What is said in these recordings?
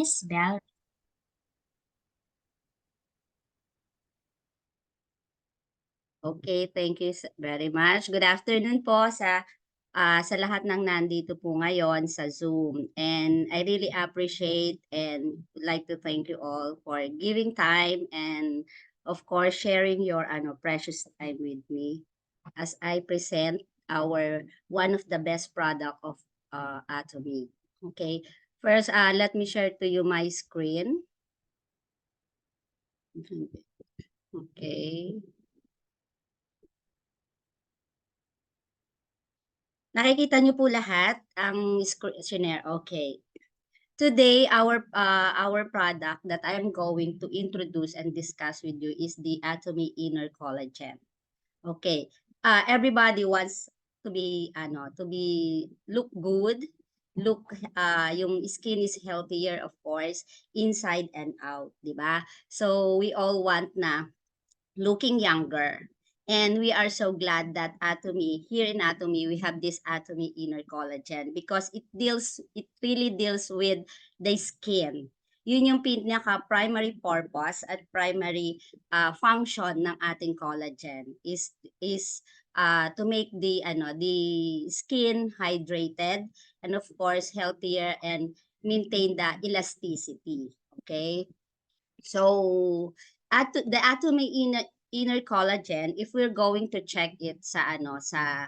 Miss Bell. Okay, thank you very much. Good afternoon po sa lahat ng nandito po ngayon sa Zoom. And I really appreciate and would like to thank you all for giving time and of course sharing your precious time with me as I present our one of the best product of Atomy. Okay. First, let me share to you my screen. Okay. Nakikita niyo po lahat ang screener. Okay. Today, our product that I am going to introduce and discuss with you is the Atomy Inner Collagen. Okay. Everybody wants to be look good, look yung skin is healthier of course, inside and out, 'di ba? So we all want na looking younger. And we are so glad that Atomy, here in Atomy, we have this Atomy Inner Collagen because it really deals with the skin. Yun yung pinaka primary purpose at primary function ng ating collagen is to make the skin hydrated and of course healthier and maintain the elasticity. Okay? So, the Atomy Inner Collagen, if we're going to check it sa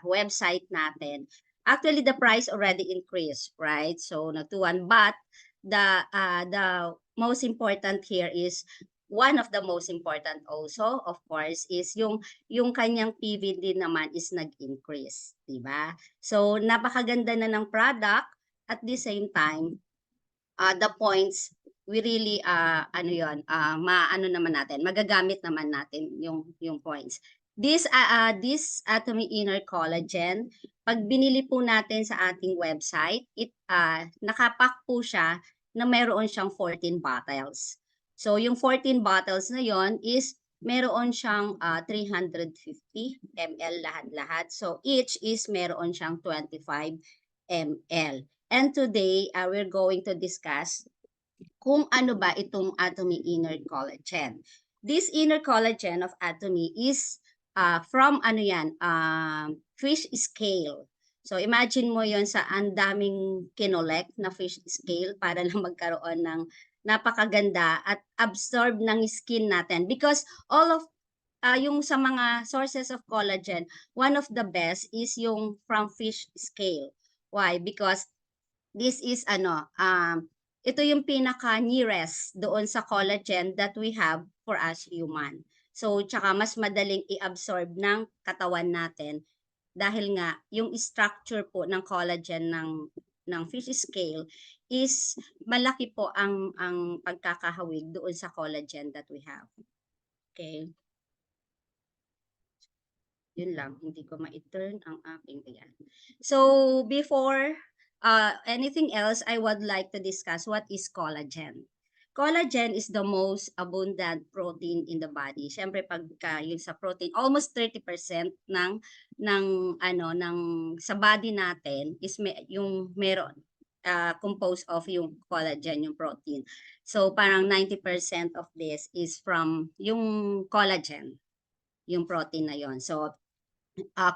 website natin, actually the price already increased, right? So, natuwan. But the most important here is one of the most important also, of course, is yung kanyang PVD naman is nag-increase, 'di ba? So, napakaganda na ng product at the same time the points we really maano naman natin, magagamit naman natin yung points. This Atomy Inner Collagen, pag binili po natin sa ating website, nakapack po siya na mayroon siyang 14 bottles. So yung 14 bottles na yon is meron siyang 350 ml lahat-lahat. So each is meron siyang 25 ml. And today, we're going to discuss kung ano ba itong Atomy Inner Collagen. This inner collagen of Atomy is from fish scale. So imagine mo yon sa ang daming kinolect na fish scale para lang magkaroon ng napakaganda at absorb ng skin natin. Because all of yung sa mga sources of collagen, one of the best is yung from fish scale. Why? Because this is ito yung pinaka nearest doon sa collagen that we have for us human. So, tsaka mas madaling i-absorb ng katawan natin dahil nga yung structure po ng collagen ng fish scale is malaki po ang pagkakahawig doon sa collagen that we have. Okay? Yun lang, hindi ko ma-turn ang aking ayan. So, before anything else, I would like to discuss what is collagen. Collagen is the most abundant protein in the body. Siyempre pagka yung sa protein, almost 30% ng sa body natin is yung meron composed of yung collagen, yung protein. So parang 90% of this is from yung collagen, yung protein na yon. So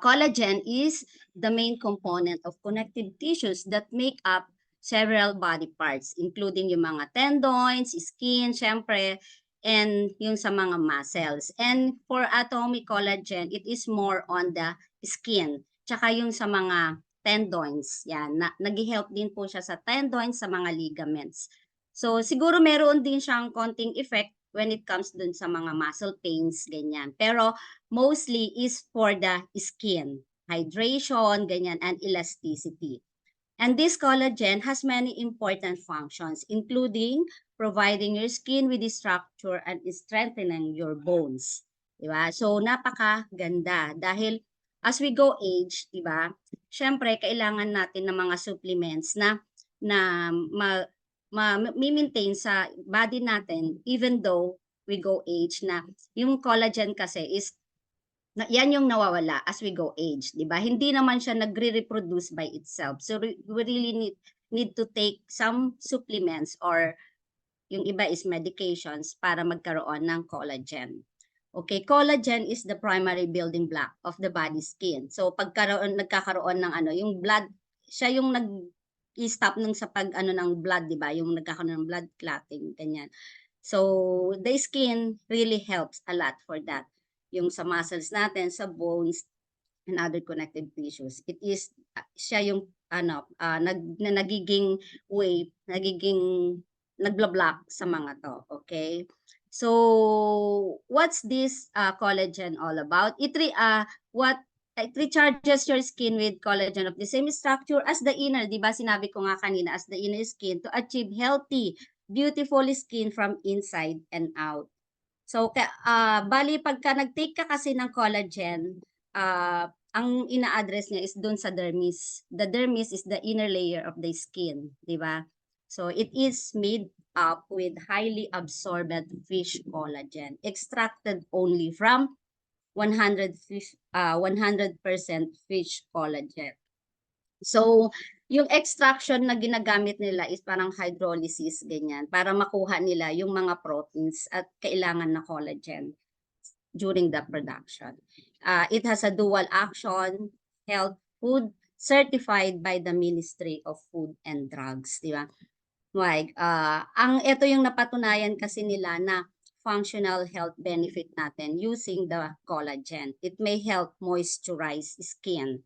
collagen is the main component of connective tissues that make up several body parts, including yung mga tendons, skin, syempre, and yung sa mga muscles. And for atomic collagen, it is more on the skin, tsaka yung sa mga tendons. Yan, nag-help din po siya sa tendons, sa mga ligaments. So, siguro meron din siyang konting effect when it comes dun sa mga muscle pains, ganyan. Pero mostly is for the skin, hydration, ganyan, and elasticity. And this collagen has many important functions, including providing your skin with the structure and strengthening your bones. Diba? So, napakaganda dahil as we go age, diba, syempre, kailangan natin ng mga supplements na ma-maintain sa body natin even though we go age na yung collagen kasi is yan yung nawawala as we go age, 'di ba? Hindi naman siya nagre-reproduce by itself. So we really need to take some supplements or yung iba is medications para magkaroon ng collagen. Okay, collagen is the primary building block of the body skin. So nagkakaroon ng yung blood, siya yung nag-stop nung sa pag ng blood, 'di ba? Yung nagkakaroon ng blood clotting, ganyan. So the skin really helps a lot for that. Yung sa muscles natin, sa bones, and other connective tissues. It is siya yung nagiging way, nagbla-block sa mga to, okay? So, what's this collagen all about? It recharges your skin with collagen of the same structure as the inner, 'di ba? Sinabi ko nga kanina, as the inner skin to achieve healthy, beautiful skin from inside and out. So, bali pagka nag-take ka kasi ng collagen, ang ina-address niya is dun sa dermis. The dermis is the inner layer of the skin, di ba? So, it is made up with highly absorbent fish collagen, extracted only from 100% fish collagen. So, yung extraction na ginagamit nila is parang hydrolysis, ganyan, para makuha nila yung mga proteins at kailangan na collagen during the production. It has a dual action, health food, certified by the Ministry of Food and Drugs, di ba? Like, ito yung napatunayan kasi nila na functional health benefit natin using the collagen. It may help moisturize skin.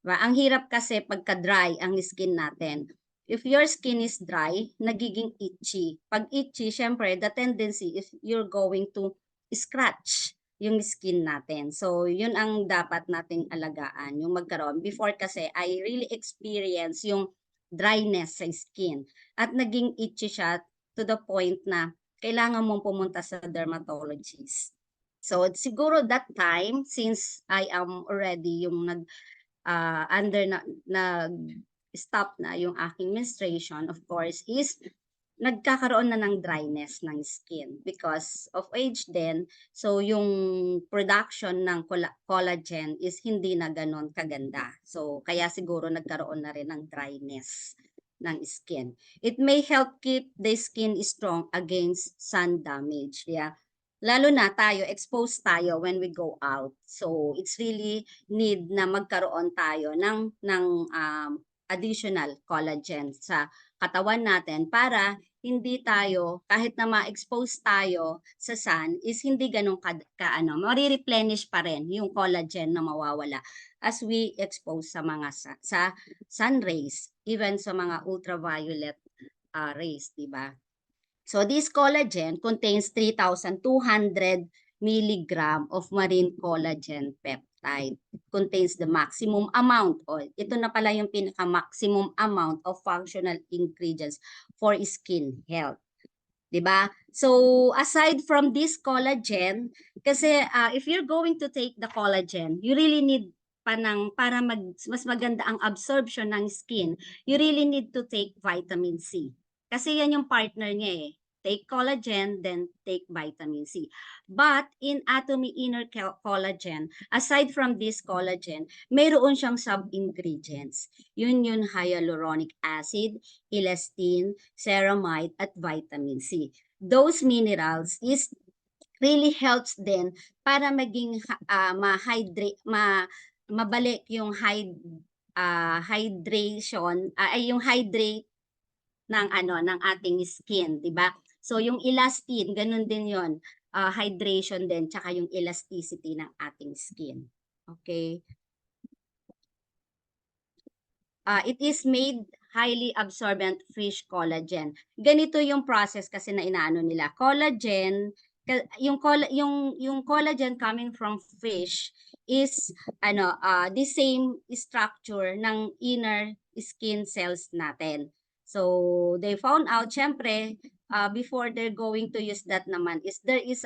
Ang hirap kasi pagka-dry ang skin natin. If your skin is dry, nagiging itchy. Pag itchy, syempre, the tendency is you're going to scratch yung skin natin. So, yun ang dapat nating alagaan, yung magkaroon. Before kasi, I really experience yung dryness sa skin. At naging itchy siya to the point na kailangan mong pumunta sa dermatologist. So, siguro that time, since I am already yung under stop na yung aking menstruation, of course, is nagkakaroon na ng dryness ng skin because of age din. So, yung production ng collagen is hindi na ganon kaganda. So, kaya siguro nagkaroon na rin ng dryness ng skin. It may help keep the skin strong against sun damage. Yeah. Lalo na tayo, exposed tayo when we go out. So, it's really need na magkaroon tayo ng additional collagen sa katawan natin para hindi tayo, kahit na ma-expose tayo sa sun, is hindi ganun marireplenish pa rin yung collagen na mawawala as we expose sa mga sun rays, even sa mga ultraviolet rays, di ba? So this collagen contains 3,200 milligram of marine collagen peptide. It contains the maximum amount, ito na pala yung pinaka-maximum amount of functional ingredients for skin health. 'Di ba? So aside from this collagen, kasi if you're going to take the collagen, you really need para mas maganda ang absorption ng skin, you really need to take vitamin C. Kasi yan yung partner niya eh. Take collagen, then take vitamin C. But in Atomy Inner Collagen, aside from this collagen, mayroon siyang sub-ingredients. Yun yung hyaluronic acid, elastin, ceramide, at vitamin C. Those minerals is really helps din para maging mabalik yung hydration, ay yung hydrate ng ating skin, 'di ba? So yung elastin, ganun din 'yon. Hydration din tsaka yung elasticity ng ating skin. Okay? It is made highly absorbent fish collagen. Ganito yung process kasi na inaano nila. Collagen, yung collagen coming from fish is the same structure ng inner skin cells natin. So they found out syempre before they're going to use that naman is there is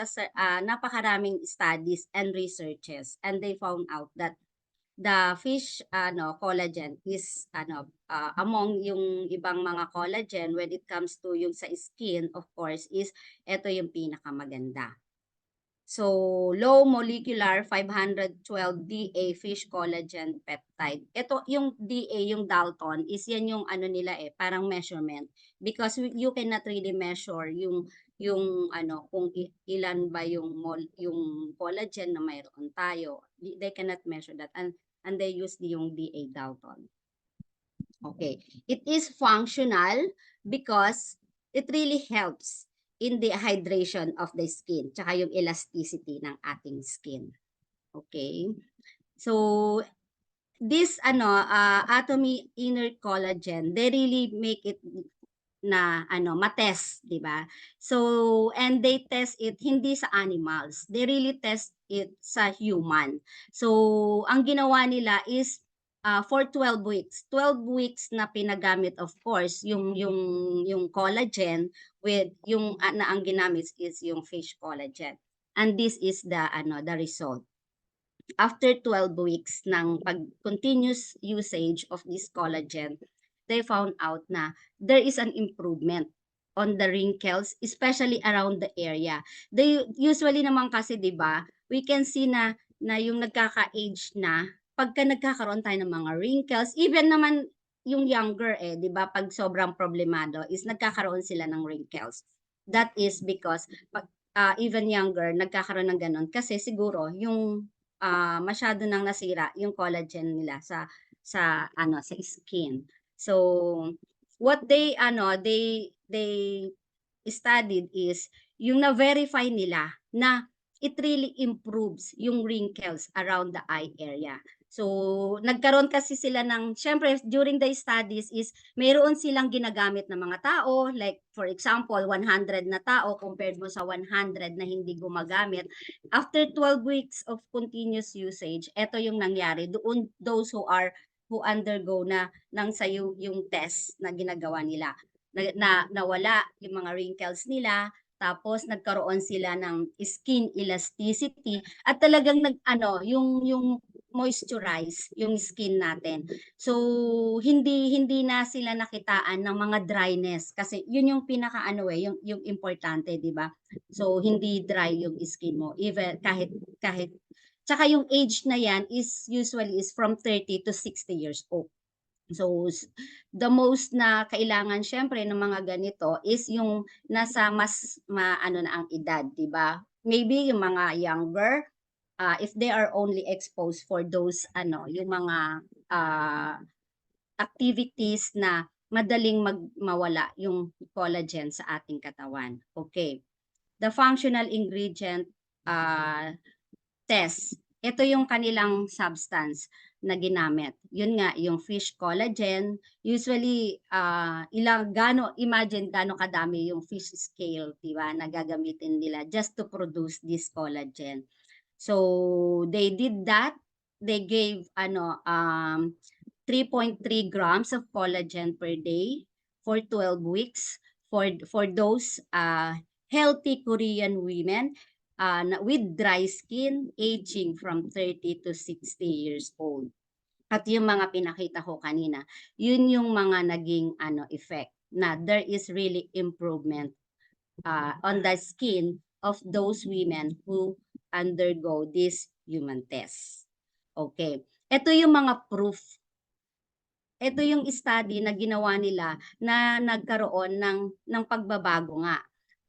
napakaraming studies and researches, and they found out that the fish collagen is among yung ibang mga collagen when it comes to yung sa skin, of course, is ito yung pinakamaganda. So, low molecular 512 DA fish collagen peptide. Ito yung DA, yung Dalton, is yan yung ano nila eh, parang measurement. Because you cannot really measure yung ano kung ilan ba yung collagen na mayroon tayo. They cannot measure that, and they use yung DA Dalton. Okay. It is functional because it really helps in the hydration of the skin, tsaka yung elasticity ng ating skin. Okay? So, this Atomy Inner Collagen, they really make it na matest, 'di ba? So, and they test it hindi sa animals. They really test it sa human. So, ang ginawa nila is for 12 weeks. 12 weeks na pinagamit, of course, yung collagen with yung na ang ginamit is yung fish collagen. And this is the result. After 12 weeks ng continuous usage of this collagen, they found out na there is an improvement on the wrinkles, especially around the area. They usually naman kasi, 'di ba, we can see na yung nagkaka-age na, pagka nagkakaroon tayo ng mga wrinkles, even naman yung younger 'di ba, pag sobrang problemado is nagkakaroon sila ng wrinkles. That is because even younger nagkakaroon ng ganun kasi siguro yung masyado nang nasira yung collagen nila sa skin. So what they studied is yung na-verify nila na it really improves yung wrinkles around the eye area. So, nagkaroon kasi sila ng, syempre, during the studies is, mayroon silang ginagamit na mga tao, like, for example, 100 na tao compared mo sa 100 na hindi gumagamit. After 12 weeks of continuous usage, eto yung nangyari. Doon, those who undergo na ng sayo yung test na ginagawa nila, nawala yung mga wrinkles nila, tapos nagkaroon sila ng skin elasticity at talagang yung moisturize yung skin natin. So hindi na sila nakitaan ng mga dryness kasi yun yung yung importante, 'di ba? So hindi dry yung skin mo even kahit tsaka yung age na yan is usually is from 30 to 60 years old. So, the most na kailangan siyempre ng mga ganito is yung nasa mas maano na ang edad, 'di ba? Maybe yung mga younger, if they are only exposed for those yung mga uh, activities na madaling mawala yung collagen sa ating katawan. Okay. The functional ingredient uh, test. Ito yung kanilang substance na ginamit. Yun nga, yung fish collagen. Usually, imagine gano kadami yung fish scale, di ba, na gagamitin nila just to produce this collagen. So, they did that. They gave 3.3 grams of collagen per day for 12 weeks for those healthy Korean women with dry skin aging from 30 to 60 years old. At yung mga pinakita ko kanina, yun yung mga naging effect na there is really improvement on the skin of those women who undergo this human test. Okay. Ito yung mga proof. Ito yung study na ginawa nila na nagkaroon ng pagbabago nga.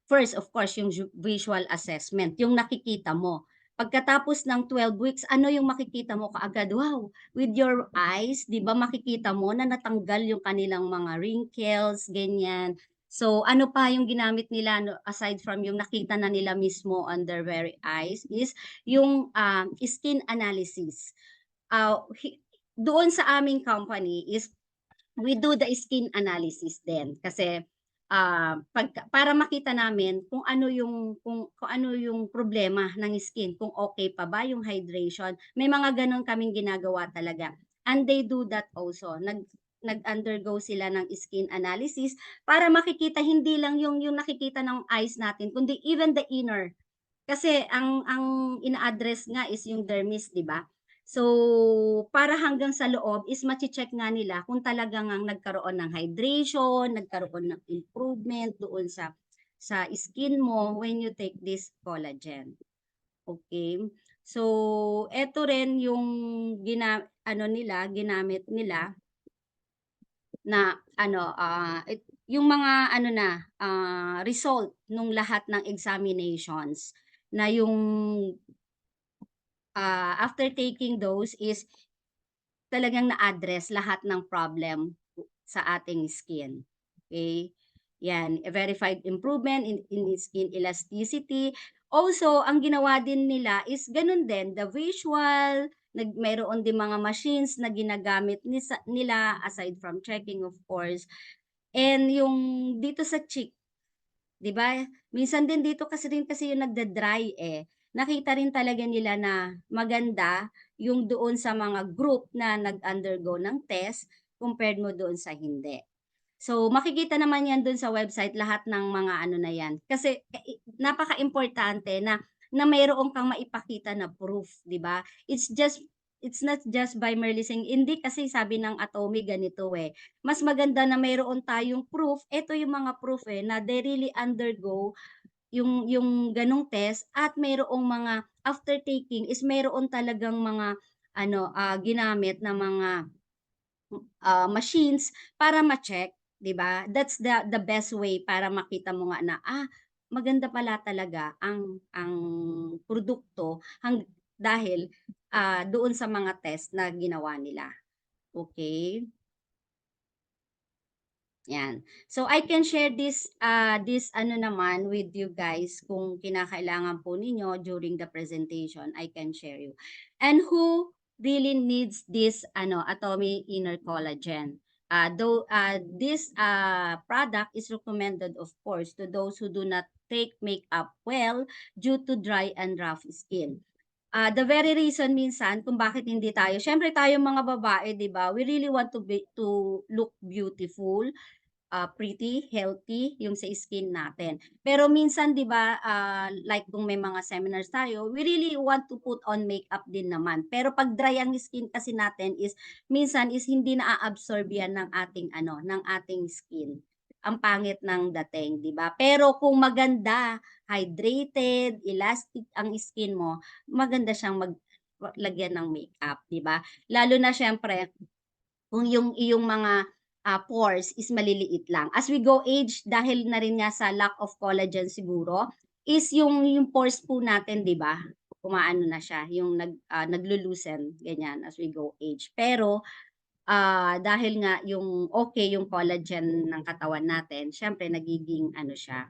First, of course, yung visual assessment, yung nakikita mo. Pagkatapos ng 12 weeks, ano yung makikita mo kaagad? Wow, with your eyes, 'di ba makikita mo na natanggal yung kanilang mga wrinkles, ganyan. So, ano pa yung ginamit nila aside from yung nakita na nila mismo on their very eyes is yung skin analysis. Doon sa aming company is we do the skin analysis din kasi para makita namin kung ano yung problema ng skin, kung okay pa ba yung hydration. May mga ganun kaming ginagawa talaga. And they do that also. Nag-undergo sila ng skin analysis para makikita hindi lang yung nakikita ng eyes natin, kundi even the inner. Kasi ang ina-address nga is yung dermis, 'di ba? So, para hanggang sa loob is mache-check nga nila kung talagang ngang nagkaroon ng hydration, nagkaroon ng improvement doon sa skin mo when you take this collagen. Okay. So, eto rin yung ginamit nila na yung mga result nung lahat ng examinations na yung, after taking those is talagang na-address lahat ng problem sa ating skin, okay. 'Yan, a verified improvement in skin elasticity. Also, ang ginawa din nila is gano'n din, the visual, mayroon din mga machines na ginagamit nila aside from checking of course. And yung dito sa cheek, 'di ba? Minsan din dito kasi yung nagda-dry, eh. Nakita rin talaga nila na maganda yung doon sa mga group na nag-undergo ng test compared mo doon sa hindi. So, makikita naman 'yan do'n sa website lahat ng mga na 'yan. Kasi napakaimportante na mayroon kang maipakita na proof, 'di ba? It's not just by merely saying hindi kasi sabi ng Atomy ganito, eh. Mas maganda na mayroon tayong proof, eto yung mga proof, eh, na they really undergo yung gano'ng test at mayroong mga after taking is mayroon talagang mga ginamit na mga machines para ma-check, 'di ba? That's the best way para makita mo nga na, maganda pala talaga ang produkto dahil, doon sa mga test na ginawa nila, okay. 'Yan. So, I can share this naman with you guys kung kinakailangan po ninyo during the presentation, I can share you. And who really needs this Atomy Inner Collagen? This product is recommended of course to those who do not take makeup well due to dry and rough skin. The very reason minsan kung bakit hindi tayo siyempre tayong mga babae 'di ba, we really want to look beautiful, pretty, healthy yung sa skin natin. Pero minsan 'di ba, like kung may mga seminars tayo, we really want to put on makeup din naman. Pero 'pag dry ang skin kasi natin is minsan is hindi naa-absorb 'yan ng ating skin. Ang pangit ng dating, 'di ba? Pero kung maganda, hydrated, elastic ang skin mo, maganda siyang lagyan ng makeup, 'di ba? Lalo na siyempre kung yung iyong mga, pores is maliliit lang. As we go age, dahil na rin nga sa lack of collagen siguro, is yung pores po natin 'di ba, umaano na siya, yung naglo-loosen, ganyan as we go age. Pero, dahil nga yung okay yung collagen ng katawan natin, siyempre nagiging siya,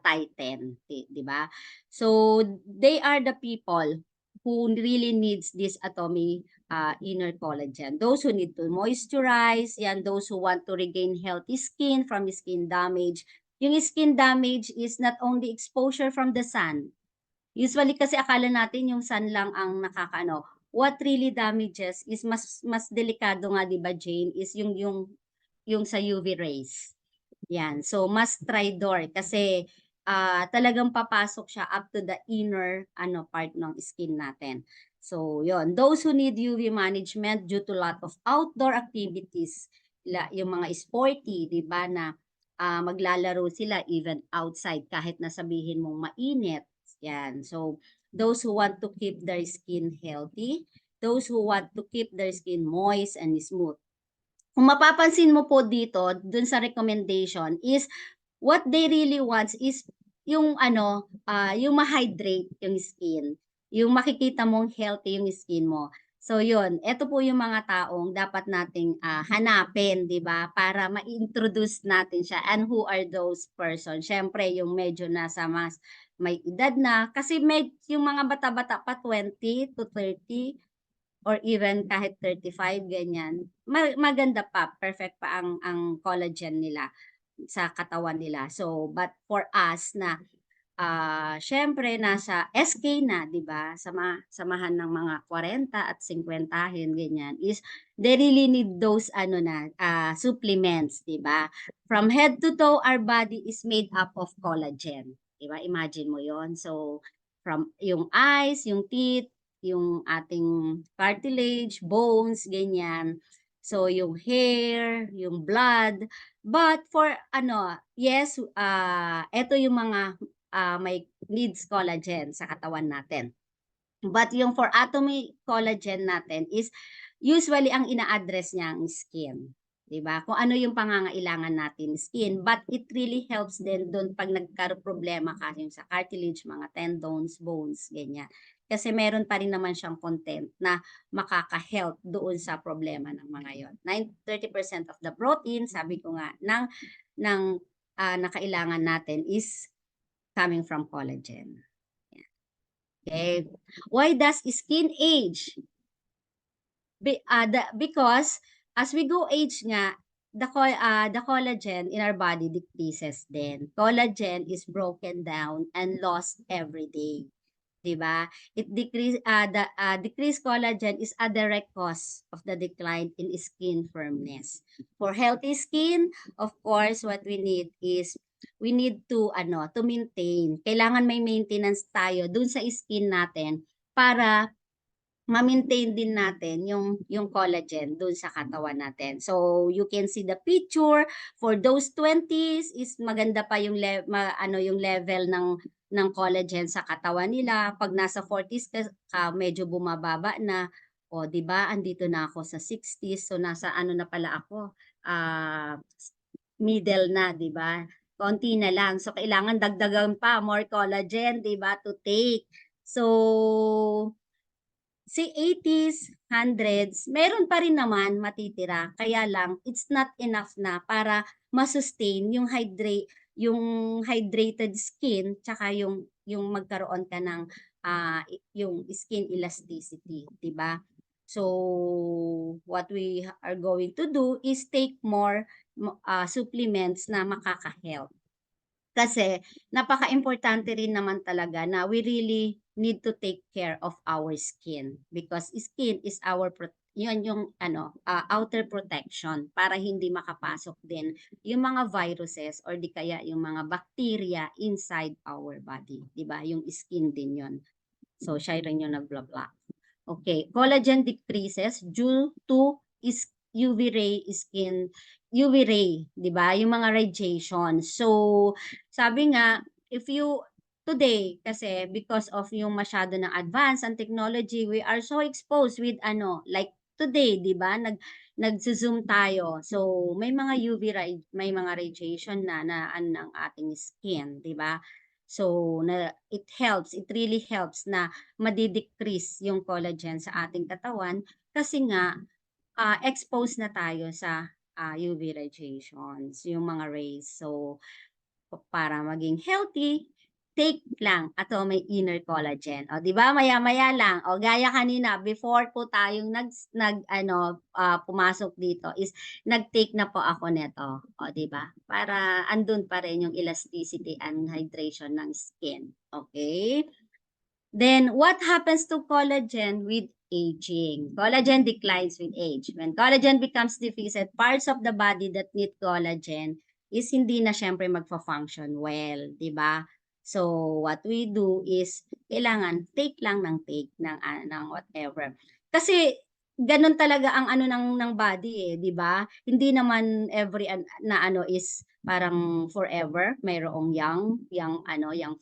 tighten, 'di ba? So, they are the people who really needs this Atomy inner collagen. Those who need to moisturize, yan, those who want to regain healthy skin from skin damage. Yung skin damage is not only exposure from the sun. Usually kasi akala natin yung sun lang ang nakakaano. What really damages is mas delikado nga 'di ba Jane, is yung sa UV rays. Yan, so must try door kasi, talagang papasok siya up to the inner part ng skin natin. So yon, those who need UV management due to lot of outdoor activities, yung mga sporty 'di ba na, maglalaro sila even outside kahit na sabihin mong mainit, yan. So those who want to keep their skin healthy, those who want to keep their skin moist and smooth. Kung mapapansin mo po dito, dun sa recommendation is what they really wants is yung yung ma-hydrate yung skin, yung makikita mong healthy yung skin mo. So yun, eto po yung mga taong dapat nating, hanapin 'di ba, para ma-introduce natin siya and who are those person. Siyempre yung medyo nasa mas may edad na, kasi yung mga bata-bata pa 20 to 30 or even kahit 35 ganyan, maganda pa, perfect pa ang collagen nila sa katawan nila. So, but for us na, siyempre nasa SK na, 'di ba? Samahan ng mga 40 at 50 ganyan is they really need those supplements, 'di ba? From head to toe, our body is made up of collagen, 'di ba? Imagine mo 'yon. So, from yung eyes, yung teeth, yung ating cartilage, bones, ganyan. So, yung hair, yung blood. But for yes, eto yung mga may needs collagen sa katawan natin. But yung for Atomy Collagen natin is usually ang ina-address niya ang skin. 'Di ba? Kung ano yung pangangailangan natin skin, but it really helps din doon pag nagka-problema ka yung sa cartilage, mga tendons, bones, ganyan. Kasi meron pa rin naman siyang content na makaka-help doon sa problema ng mga yon. 30% of the protein, sabi ko nga, na kailangan natin is coming from collagen. Okay. Why does skin age? Because as we go age nga, the collagen in our body decreases then. Collagen is broken down and lost every day. 'Di ba? Decreased collagen is a direct cause of the decline in skin firmness. For healthy skin, of course, what we need to maintain. Kailangan may maintenance tayo dun sa skin natin para ma-maintain din natin yung collagen dun sa katawan natin. So you can see the picture for those 20s is maganda pa yung yung level ng collagen sa katawan nila. Pag nasa 40s ka medyo bumababa na, o 'di ba? Andito na ako sa 60s. So nasa ano na pala ako, middle na, 'di ba? Konti na lang. So kailangan dagdagan pa more collagen, 'di ba, to take. So si 80s, 100s, meron pa rin naman matitira. Kaya lang, it's not enough na para ma-sustain yung hydrated skin, tsaka yung magkaroon ka ng yung skin elasticity, 'di ba? So, what we are going to do is take more supplements na makaka-help. Kasi napaka-importante rin naman talaga na we really need to take care of our skin because skin is our yun yung outer protection para hindi makapasok din yung mga viruses or di kaya yung mga bacteria inside our body, 'di ba? Yung skin din yun. So siya rin yung nag-block. Okay, collagen decreases due to is UV ray, 'di ba? Yung mga radiation. So, sabi nga if you today kasi because of yung masyado ng advance ang technology, we are so exposed with like today, 'di ba? Nagzo-zoom tayo. So, may mga may mga radiation na ng ating skin, 'di ba? So, it really helps na madi-decrease yung collagen sa ating katawan kasi nga exposed na tayo sa UV radiations, yung mga rays. So, para maging healthy, take lang ato may inner collagen. O, di ba? Maya-maya lang. O, gaya kanina, before po tayong pumasok dito is nag-take na po ako neto. O, di ba? Para andun pa rin yung elasticity and hydration ng skin. Okay? Then, what happens to collagen with aging? Collagen declines with age. When collagen becomes deficient, parts of the body that need collagen is hindi na syempre magfa-function well, di ba? So, what we do is, kailangan take lang ng take ng whatever. Kasi, ganun talaga ang ng body eh, di ba? Hindi naman every na is parang forever, mayroong young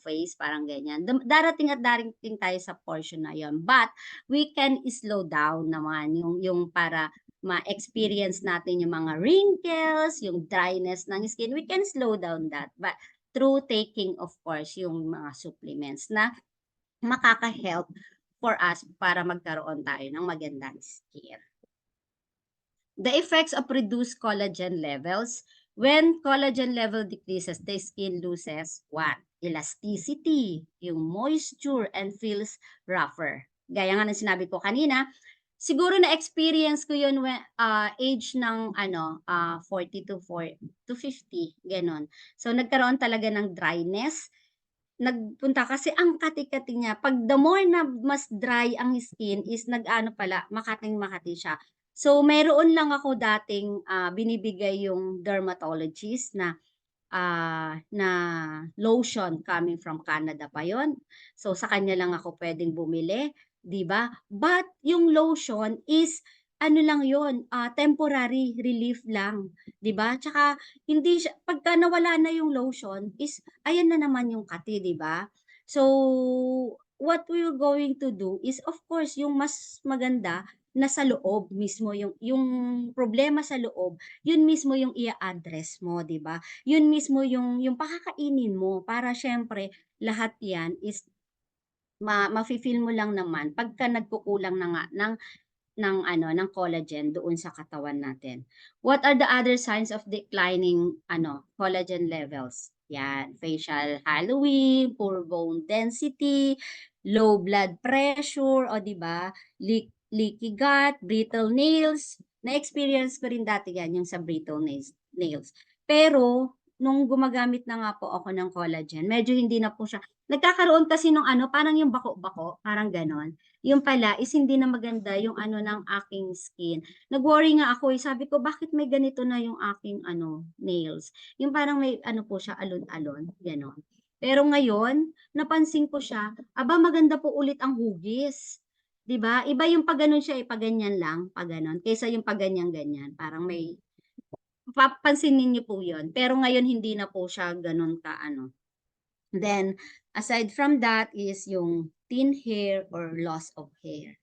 face, parang ganyan. Darating at darating tayo sa portion na yon. But, we can slow down naman yung para ma-experience natin yung mga wrinkles, yung dryness ng skin. We can slow down that. But, through taking, of course, yung mga supplements na makaka-help for us para magkaroon tayo ng magandang skin. The effects of reduced collagen levels. When collagen level decreases, the skin loses what? Elasticity, yung moisture, and feels rougher. Gaya nga ng sinabi ko kanina, siguro na-experience ko yun when, age ng 40 to 50, ganon. So, nagkaroon talaga ng dryness. Nagpunta kasi ang kati-kati niya. Pag the more na mas dry ang skin is makating-makati siya. So, meron lang ako dating binibigay yung dermatologist na lotion coming from Canada pa yon. So, sa kanya lang ako pwedeng bumili, 'di ba? But yung lotion is lang yon, temporary relief lang, 'di ba? Tsaka hindi siya pagka nawala na yung lotion is ayan na naman yung kati, 'di ba? So, what we're going to do is of course yung mas maganda nasa loob mismo yung problema sa loob, yun mismo yung i-a-address mo, 'di ba? Yun mismo yung pakakainin mo para siyempre lahat 'yan is mafi-feel mo lang naman pagka nagkukulang na nga ng collagen doon sa katawan natin. What are the other signs of declining collagen levels? Yan, facial hollowing, poor bone density, low blood pressure, o di ba? Leaky gut, brittle nails. Na-experience ko rin dati yan, yung sa brittle nails. Pero, nung gumagamit na nga po ako ng collagen, medyo hindi na po siya, nagkakaroon kasi nung parang yung bako-bako, parang ganon. Yung pala is hindi na maganda yung ng aking skin. Nag-worry nga ako, sabi ko bakit may ganito na yung aking nails. Yung parang may po siya alon-alon, gano'n. Pero ngayon, napansin ko siya, aba maganda po ulit ang hugis. 'Di ba? Iba yung pag ganun siya, pag ganyan lang, pag ganon, kaysa yung pag ganyan-ganyan. Parang may papansinin niyo po 'yon. Pero ngayon hindi na po siya gano'n ka Then, aside from that is yung thin hair or loss of hair.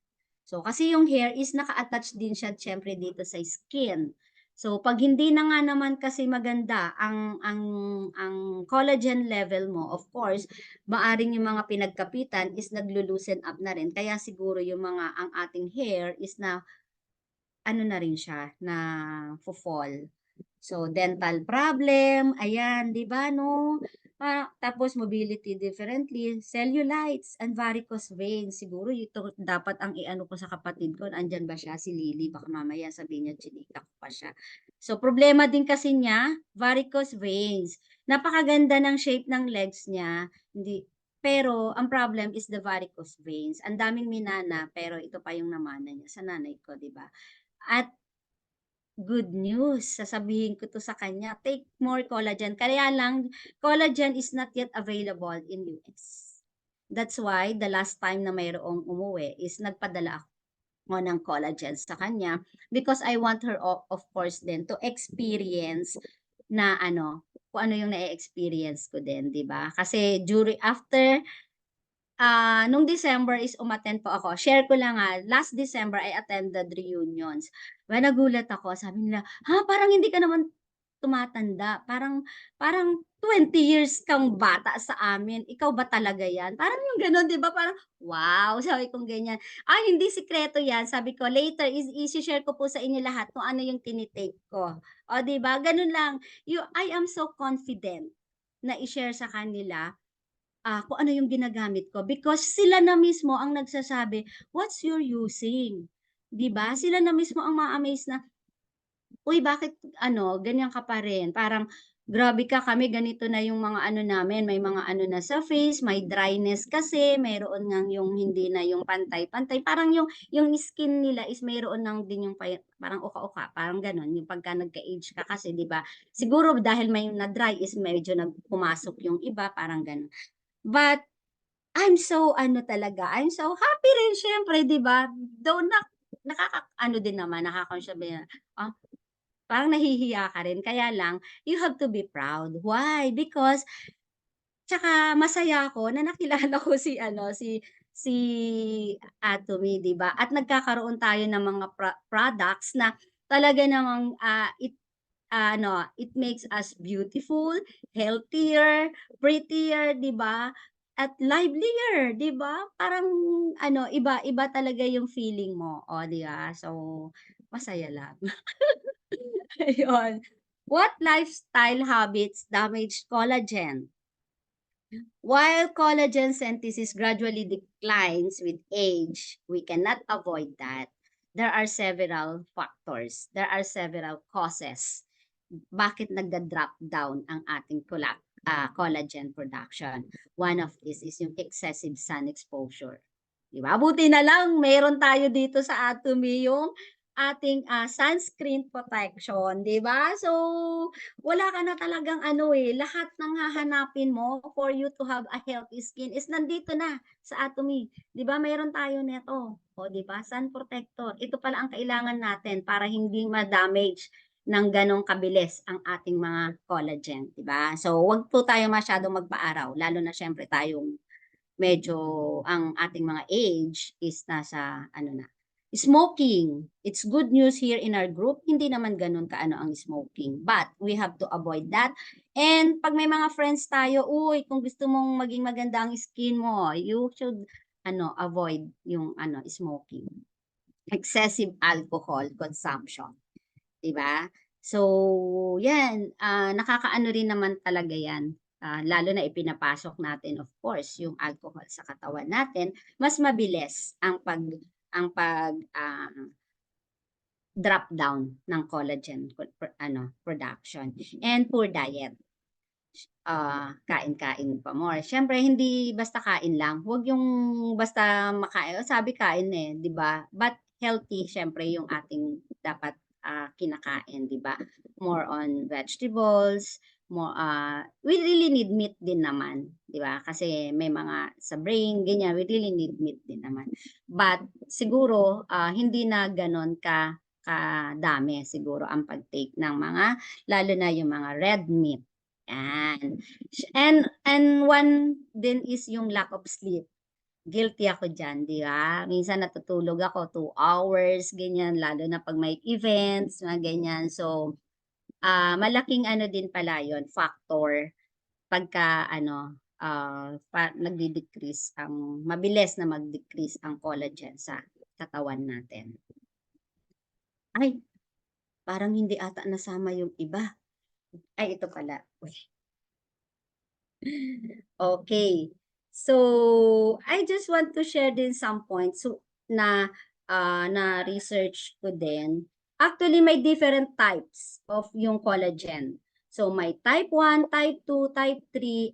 So, kasi yung hair is naka-attach din siya syempre dito sa skin. So, pag hindi na nga naman kasi maganda ang collagen level mo, of course, maaring yung mga pinagkapitan is naglo-loosen up na rin. Kaya siguro yung ang ating hair is na na rin siya, na fall. So, dental problem, ayan, di ba, no? Tapos, mobility differently, cellulites, and varicose veins. Siguro, ito dapat ang iano ko sa kapatid ko. Andyan ba siya? Si Lily. Baka mamaya sabihin niya, chinika ko pa siya. So, problema din kasi niya, varicose veins. Napakaganda ng shape ng legs niya. Pero, ang problem is the varicose veins. Ang daming minana, pero ito pa yung namana niya sa nanay ko, di ba? At good news, sasabihin ko 'to sa kanya, take more collagen. Kaya lang, collagen is not yet available in US. That's why the last time na mayroong umuwi is nagpadala ako ng collagen sa kanya because I want her of course din to experience na kung ano yung na-experience ko din, 'di ba? Kasi during after nung December is umattend po ako. Share ko lang last December I attended reunions. Nagulat ako, sabi nila, "Ha, parang hindi ka naman tumatanda. Parang parang 20 years kang bata sa amin. Ikaw ba talaga 'yan?" Parang yung gano'n, 'di ba? Parang, "Wow!" Sabi kong ganyan. Hindi sikreto 'yan." Sabi ko, "Later isi-share ko po sa inyo lahat kung ano yung tinitake ko." O, 'di ba? Gano'n lang. I am so confident na i-share sa kanila kung ano yung ginagamit ko because sila na mismo ang nagsasabi, "What's your using?" 'Di ba? Sila na mismo ang ma-amaze na, "Uy, bakit ganyan ka pa rin? Parang grabe ka, kami ganito na yung mga namin, may mga na sa face, may dryness kasi, mayroon ngang yung hindi na yung pantay-pantay." Parang yung skin nila is mayroon ng din yung parang uka-uka, parang gano'n, yung pagka nagka-age ka kasi 'di ba? Siguro dahil may na-dry is medyo pumasok yung iba, parang gano'n. But I'm so happy rin siyempre 'di ba? Though nakaka-ano din naman, sabi na, ah, parang nahihiya ka rin kaya lang you have to be proud. Why? Because tsaka masaya ako na nakilala ko si Atomy 'di ba? At nagkakaroon tayo ng mga products na talaga namang, it makes us beautiful, healthier, prettier, 'di ba? At livelier, 'di ba? Parang iba-iba talaga yung feeling mo, oh, 'di ba? So, masaya lang. Ayun. What lifestyle habits damage collagen? While collagen synthesis gradually declines with age, we cannot avoid that. There are several factors. There are several causes bakit nagda-drop down ang ating collagen production. One of this is yung excessive sun exposure. 'Di ba? Buti na lang meron tayo dito sa Atomy yung ating sunscreen protection, 'di ba? So, wala ka na talagang lahat ng hahanapin mo for you to have a healthy skin is nandito na sa Atomy. 'Di ba mayroon tayo nito, o 'di ba, sun protector. Ito pala ang kailangan natin para hindi ma-damage ng gano'ng kabilis ang ating mga collagen, 'di ba? So, 'wag po tayo masyadong magpa-araw lalo na siyempre tayong medyo ang ating mga age is nasa ano na, smoking. It's good news here in our group, hindi naman gano'n kaano ang smoking, but we have to avoid that. And 'pag may mga friends tayo, "Uy, kung gusto mong maging maganda ang skin mo, you should ano, avoid yung ano, smoking." Excessive alcohol consumption, 'di ba? So, 'yan, nakakaano rin naman talaga 'yan, lalo na ipinapasok natin of course yung alcohol sa katawan natin, mas mabilis ang drop down ng collagen production and poor diet. Kain-kain pa more. Siyempre hindi basta kain lang, huwag yung basta makain, sabi kain, eh, 'di ba? But healthy siyempre yung ating dapat, kinakain, 'di ba? More on vegetables, we really need meat din naman, 'di ba? Kasi may mga sa brain ganyan, we really need meat din naman. But siguro, hindi na gano'n kadami siguro ang pag-take ng mga lalo na yung mga red meat, 'yan. And one din is yung lack of sleep. Guilty ako diyan, 'di ba? Minsan natutulog ako 2 hours, ganyan, lalo na 'pag may events, mga ganyan. So, malaking ano din pala yun, factor pagka ano, nagde-decrease mabilis na mag-decrease ang collagen sa katawan natin. Ay, parang hindi ata nasama yung iba. Ay, ito pala. Uy. Okay. So, I just want to share din some points na na research ko din. Actually, may different types of yung collagen. So, may type 1, type 2, type 3,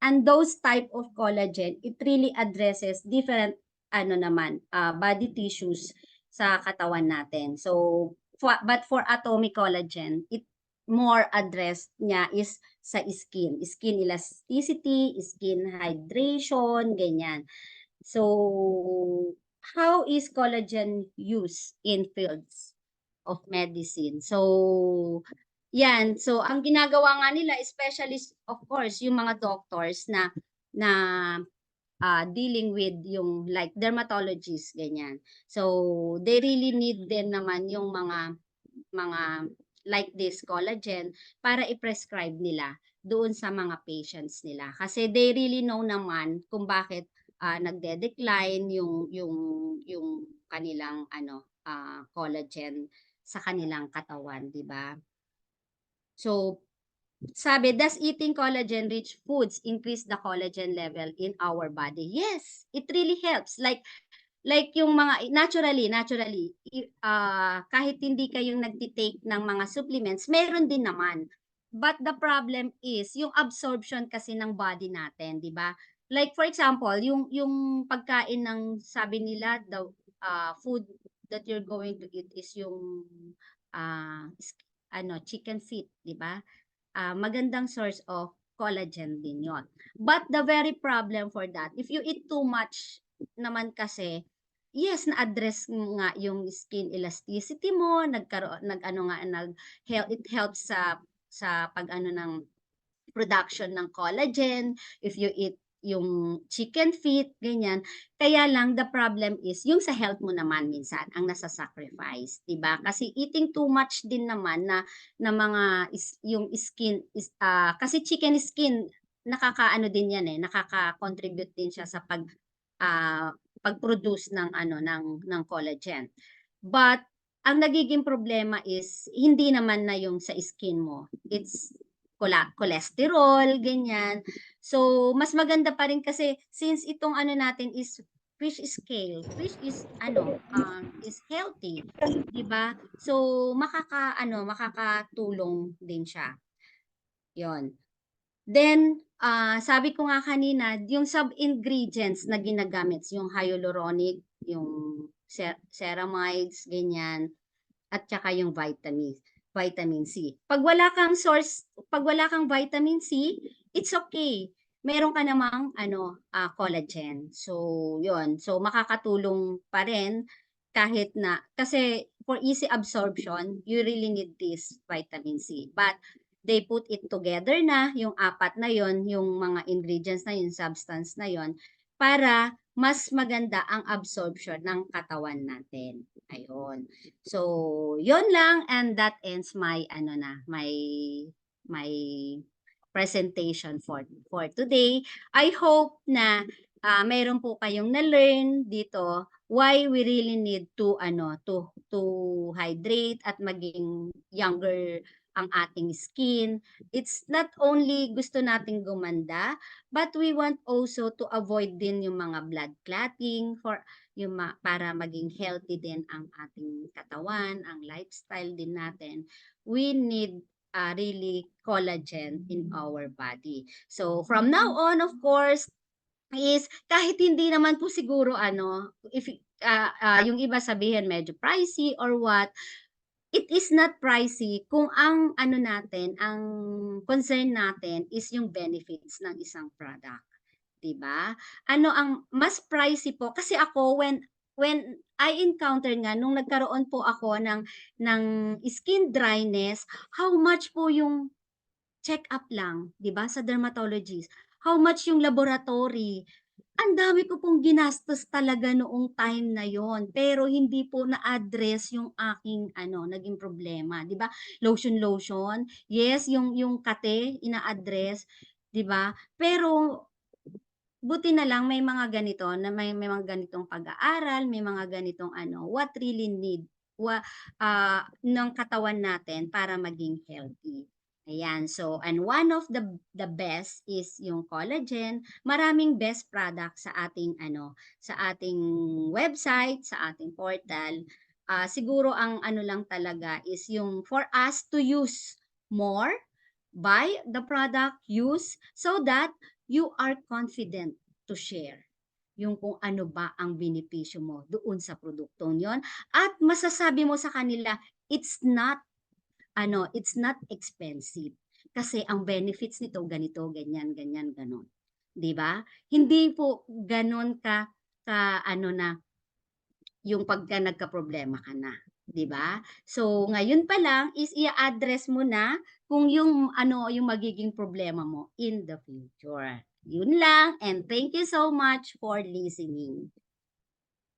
and those type of collagen, it really addresses different ano naman, body tissues sa katawan natin. So, but for atomic collagen, it more addressed niya is sa skin elasticity, skin hydration, ganyan. So, how is collagen used in fields of medicine? So, yan. So, ang ginagawa nga nila, especially of course, yung mga doctors na dealing with yung like dermatologists, ganyan. So, they really need din naman yung mga like this collagen para i-prescribe nila doon sa mga patients nila. Kasi they really know naman kung bakit nagde-decline yung kanilang collagen sa kanilang katawan, 'di ba? So, sabi, does eating collagen-rich foods increase the collagen level in our body? Yes, it really helps. Like yung mga naturally, kahit hindi kayong nagti-take ng mga supplements, meron din naman. But the problem is yung absorption kasi ng body natin, 'di ba? Like for example, yung pagkain ng sabi nila food that you're going to eat is yung chicken feet, 'di ba? Magandang source of collagen din 'yon. But the very problem for that, if you eat too much naman kasi, yes, na-address nga yung skin elasticity mo, it helps sa pag-ano ng production ng collagen, if you eat yung chicken feet, ganyan. Kaya lang, the problem is, yung sa health mo naman minsan, ang nasa-sacrifice, diba? Kasi eating too much din naman na mga, yung skin, kasi chicken skin, nakakaano din yan nakaka-contribute din siya sa pag-produce ng collagen. But, ang nagiging problema is, hindi naman na yung sa skin mo. It's cholesterol, ganyan. So, mas maganda pa rin kasi since itong natin is fish scale, fish is healthy, 'di ba? So, makakatulong din siya. 'Yon. Then, sabi ko nga kanina, yung sub-ingredients na ginagamit, yung hyaluronic, yung ceramides, ganyan, at saka yung vitamin C. Pag wala kang vitamin C, it's okay. Meron ka namang collagen. So, 'yon. So, makakatulong pa rin kahit na kasi for easy absorption, you really need this vitamin C. But they put it together na, yung apat na yon, yung mga ingredients na yun, substance na yon, para mas maganda ang absorption ng katawan natin. Ayun. So, yon lang, and that ends my my presentation for today. I hope na mayroon po kayong na-learn dito why we really need to hydrate at maging younger ang ating skin. It's not only gusto nating gumanda, but we want also to avoid din yung mga blood clotting para maging healthy din ang ating katawan, ang lifestyle din natin. We need really collagen in our body. So from now on, of course, is kahit hindi naman po siguro if yung iba sabihin medyo pricey or what, it is not pricey kung ang natin, ang concern natin is yung benefits ng isang product, 'di ba? Ang mas pricey po kasi ako when I encounter nga nung nagkaroon po ako ng skin dryness, how much po yung check-up lang, 'di ba, sa dermatologist, how much yung laboratory. Ang dami ko pong ginastos talaga noong time na yon, pero hindi po na-address yung aking naging problema, 'di ba? Lotion, yes, yung kate ina-address, 'di ba? Pero buti na lang may mga ganito na may mga ganitong pag-aaral, may mga ganitong what really need ng katawan natin para maging healthy. Ayan, so and one of the best is yung collagen. Maraming best product sa ating website, sa ating portal. Siguro ang lang talaga is yung for us to use more, buy the product, use so that you are confident to share yung kung ano ba ang benepisyo mo doon sa produktong yon, at masasabi mo sa kanila it's not expensive kasi ang benefits nito ganito, ganyan, ganyan, ganon. 'Di ba? Hindi po ganon ka na yung pagka nagka-problema ka na, 'di ba? So ngayon pa lang is i-address mo na kung yung yung magiging problema mo in the future. Yun lang, and thank you so much for listening.